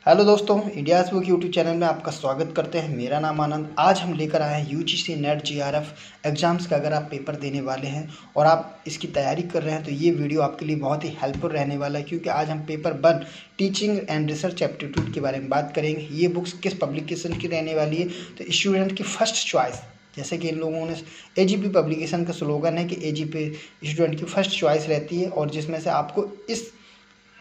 Hello दोस्तों, India's book YouTube channel में आपका स्वागत करते हैं। मेरा नाम आनंद। आज हम लेकर आए हैं यूजीसी नेट जीआरएफ एग्ज़ाम्स का। अगर आप पेपर देने वाले हैं और आप इसकी तैयारी कर रहे हैं तो ये वीडियो आपके लिए बहुत ही हेल्पफुल रहने वाला है, क्योंकि आज हम paper 1 teaching and research aptitude के बारे में बात करेंगे। ये बुक्स किस पब्लिकेशन की रहने वाली है, तो स्टूडेंट की फर्स्ट चॉइस, जैसे कि इन लोगों ने एजीपी पब्लिकेशन का स्लोगन है कि एजीपी स्टूडेंट की फर्स्ट चॉइस रहती है, और जिसमें से आपको इस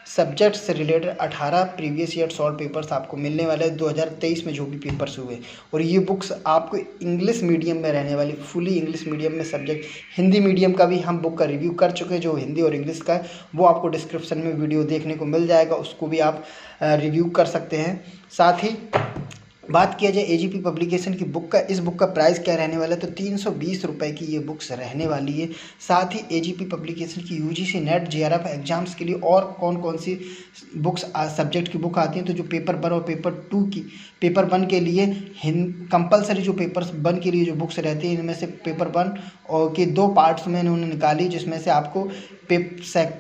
सब्जेक्ट से related 18 previous year solve papers आपको मिलने वाले हैं 2023 में जो भी पेपर्स हुए। और ये बुक्स आपको इंग्लिश मीडियम में रहने वाली, फुली इंग्लिश मीडियम में सब्जेक्ट। हिंदी मीडियम का भी हम बुक का रिव्यू कर चुके हैं, जो हिंदी और इंग्लिश का है वो आपको डिस्क्रिप्शन में वीडियो देखने को मिल जाएगा, उसको भी आप रिव्यू कर सकते हैं। साथ ही बात किया जाए एजीपी पब्लिकेशन की बुक का, इस बुक का प्राइस क्या रहने वाला है, तो 320 रुपये की ये बुक्स रहने वाली है। साथ ही एजीपी पब्लिकेशन की यूजीसी नेट जीआरएफ एग्जाम्स के लिए और कौन कौन सी बुक्स सब्जेक्ट की बुक आती हैं, तो जो पेपर 1 और पेपर 2 की, पेपर 1 के लिए कंपलसरी जो पेपर 1 के लिए जो बुक्स रहती हैं, इनमें से पेपर 1 और के 2 पार्ट्स में इन्होंने निकाली, जिसमें से आपको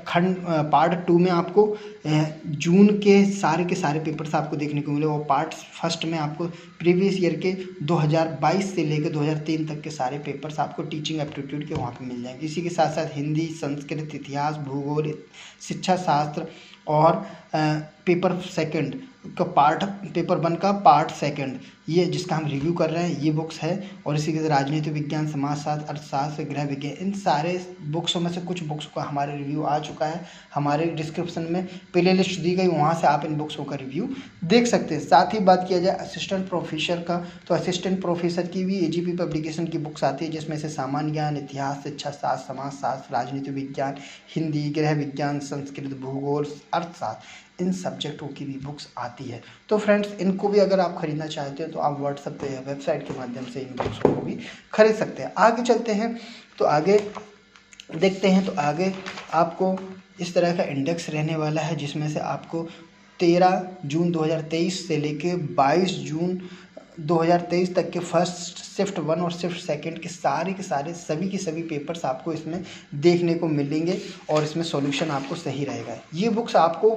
खंड पार्ट 2 में आपको जून के सारे पेपर्स आपको देखने को मिले, और पार्ट फर्स्ट में आपको प्रीवियस ईयर के 2022 से लेकर 2003 तक के सारे पेपर्स आपको टीचिंग एप्टीट्यूड के वहाँ पे मिल जाएंगे। इसी के साथ साथ हिंदी, संस्कृत, इतिहास, भूगोल, शिक्षा शास्त्र और पेपर 2 का पार्ट, पेपर 1 का पार्ट 2, ये जिसका हम रिव्यू कर रहे हैं, ये बुक्स है। और इसी के साथ राजनीति विज्ञान, समाजशास्त्र, अर्थशास्त्र, गृह विज्ञान, इन सारे बुक्सों में से कुछ बुक्स का हमारे रिव्यू आ चुका है। हमारे डिस्क्रिप्शन में प्ले लिस्ट दी गई, वहाँ से आप इन बुक्सों का रिव्यू देख सकते हैं। साथ ही बात किया जाए असिस्टेंट प्रोफेसर का, तो असिस्टेंट प्रोफेसर की भी एजीपी पब्लिकेशन की बुक्स आती है, जिसमें से सामान्य ज्ञान, इतिहास, शिक्षा शास्त्र, समाजशास्त्र, राजनीति विज्ञान, हिंदी, गृह विज्ञान, संस्कृत, भूगोल, अर्थशास्त्र, इन सब्जेक्टों की भी बुक्स आती है। तो फ्रेंड्स, इनको भी अगर आप खरीदना चाहते हैं तो आप व्हाट्सएप पे या वेबसाइट के माध्यम से इन बुक्सों को भी खरीद सकते हैं। आगे चलते हैं तो आगे देखते हैं, तो आगे आपको इस तरह का इंडेक्स रहने वाला है, जिसमें से आपको 13 जून 2023 से लेके 22 जून 2023 तक के फर्स्ट शिफ्ट 1 और शिफ्ट 2 के सारे सभी के सभी पेपर्स आपको इसमें देखने को मिलेंगे, और इसमें सॉल्यूशन आपको सही रहेगा। ये बुक्स आपको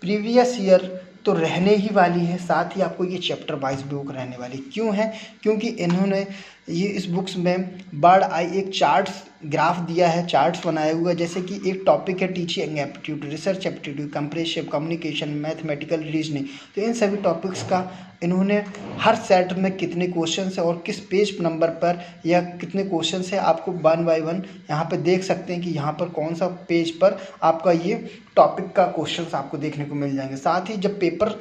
प्रीवियस ईयर तो रहने ही वाली है, साथ ही आपको ये चैप्टर वाइज बुक रहने वाली। क्यों है? क्योंकि इन्होंने ये इस बुक्स में बर्ड आई एक चार्ट्स ग्राफ दिया है, चार्ट्स बनाया हुआ है। जैसे कि एक टॉपिक है teaching aptitude, research aptitude, compressive communication, mathematical reasoning, तो इन सभी टॉपिक्स का इन्होंने हर सेट में कितने क्वेश्चन है और किस पेज नंबर पर या कितने क्वेश्चन है, आपको 1 बाय 1 यहाँ पर देख सकते हैं कि यहाँ पर कौन सा पेज पर आपका ये टॉपिक का क्वेश्चंस आपको देखने को मिल जाएंगे। साथ ही जब पेपर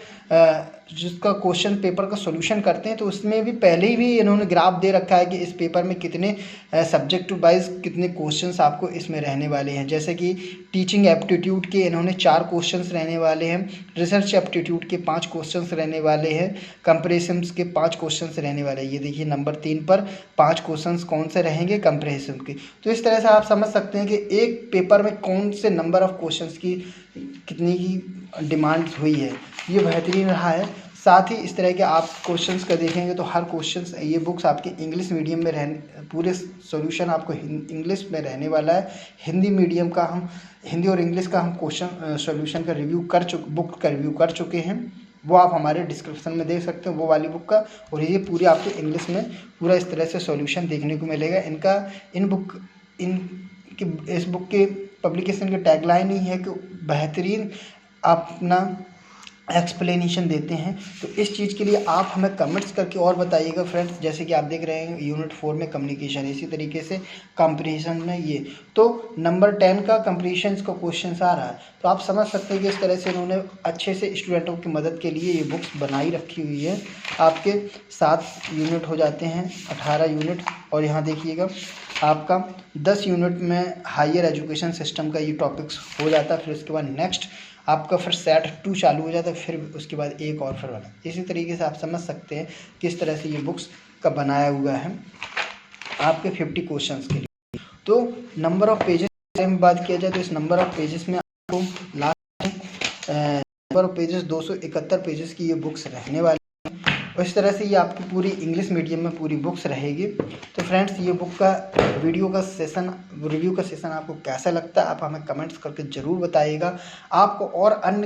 जिसका क्वेश्चन पेपर का सॉल्यूशन करते हैं, तो उसमें भी पहले ही भी इन्होंने ग्राफ दे रखा है कि इस पेपर में कितने सब्जेक्ट वाइज कितने क्वेश्चंस आपको इसमें रहने वाले हैं। जैसे कि टीचिंग एप्टीट्यूड के इन्होंने 4 क्वेश्चंस रहने वाले हैं, रिसर्च एप्टीट्यूड के 5 क्वेश्चंस रहने वाले हैं, कंप्रेशंस के 5 क्वेश्चंस रहने वाले हैं। ये देखिए नंबर 3 पर 5 क्वेश्चंस कौन से रहेंगे, कंप्रेशन के। तो इस तरह से आप समझ सकते हैं कि एक पेपर में कौन से नंबर ऑफ क्वेश्चंस की कितनी की डिमांड हुई है, ये बेहतरीन रहा है। साथ ही इस तरह के आप क्वेश्चंस का देखेंगे तो हर क्वेश्चंस, ये बुक्स आपके इंग्लिश मीडियम में रहने, पूरे सॉल्यूशन आपको इंग्लिश में रहने वाला है। हिंदी मीडियम का हम, हिंदी और इंग्लिश का हम क्वेश्चन सॉल्यूशन का रिव्यू बुक का रिव्यू कर चुके हैं, वो आप हमारे डिस्क्रिप्शन में देख सकते हैं, वो वाली बुक का। और ये पूरी आपको इंग्लिश में पूरा इस तरह से सॉल्यूशन देखने को मिलेगा। इस बुक के पब्लिकेशन के टैगलाइन ही है कि बेहतरीन अपना एक्सप्लेनेशन देते हैं। तो इस चीज़ के लिए आप हमें कमेंट्स करके और बताइएगा फ्रेंड्स। जैसे कि आप देख रहे हैं यूनिट 4 में कम्युनिकेशन, इसी तरीके से कंप्रीहेंशन में ये, तो नंबर 10 का कंप्रीहेंशन का क्वेश्चन आ रहा है। तो आप समझ सकते हैं कि इस तरह से इन्होंने अच्छे से स्टूडेंटों की मदद के लिए ये बुक्स बनाई रखी हुई है। आपके 7 यूनिट हो जाते हैं, 18 यूनिट, और यहाँ देखिएगा आपका 10 यूनिट में हायर एजुकेशन सिस्टम का ये टॉपिक्स हो जाता है। फिर उसके बाद नेक्स्ट आपका फिर सेट 2 चालू हो जाता है, फिर उसके बाद एक और फिर वाला। इसी तरीके से आप समझ सकते हैं किस तरह से ये बुक्स का बनाया हुआ है आपके 50 क्वेश्चंस के लिए। तो नंबर ऑफ पेजेस के बारे में बात किया जाए तो इस नंबर ऑफ पेजेस में आपको last number of pages 271 pages की ये बुक्स रहने वाली। और इस तरह से ये आपकी पूरी इंग्लिश मीडियम में पूरी बुक्स रहेगी। तो फ्रेंड्स, ये बुक का वीडियो का सेशन, रिव्यू का सेशन आपको कैसा लगता है, आप हमें कमेंट्स करके ज़रूर बताइएगा। आपको और अन्य